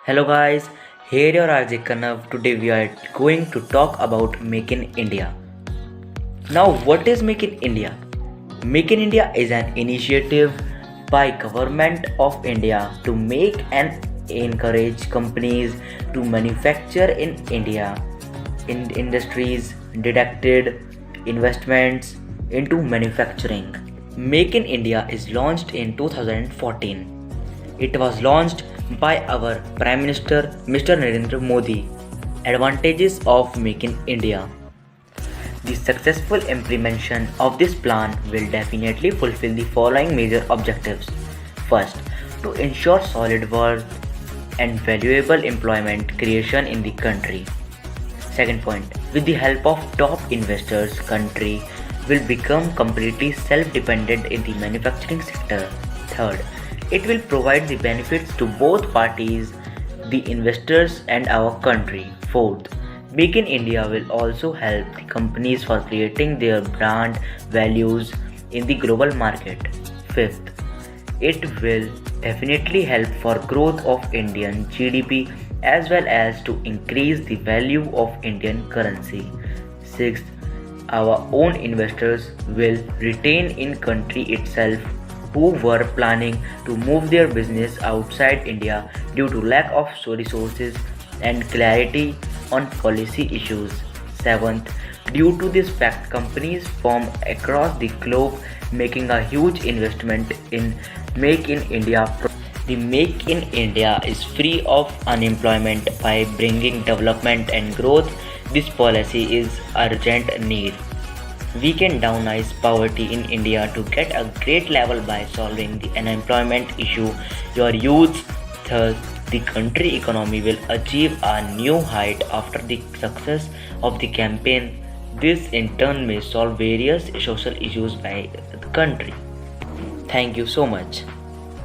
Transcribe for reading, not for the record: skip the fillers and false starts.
Hello guys, here your RJ Kanav. Today we are going to talk about Make in India. Now what is Make in India? Make in India is an initiative by Government of India to make and encourage companies to manufacture in India. In industries directed investments into manufacturing. Make in India is launched in 2014. It was launched by our Prime Minister Mr. Narendra Modi. Advantages of Make in India. The successful implementation of this plan will definitely fulfill the following major objectives. First, to ensure solid work and valuable employment creation in the country. Second point, with the help of top investors, country will become completely self-dependent in the manufacturing sector. Third, it will provide the benefits to both parties, the investors and our country. Fourth, Make in India will also help the companies for creating their brand values in the global market. Fifth, it will definitely help for growth of Indian GDP as well as to increase the value of Indian currency. Sixth, our own investors will retain in country itself who were planning to move their business outside India due to lack of resources and clarity on policy issues. Seventh, due to this fact, companies from across the globe making a huge investment in Make in India. The Make in India is free of unemployment by bringing development and growth. This policy is urgent need. We can downize poverty in India to get a great level by solving the unemployment issue. Your youth, thus the country economy will achieve a new height after the success of the campaign. This in turn may solve various social issues by the country. Thank you so much.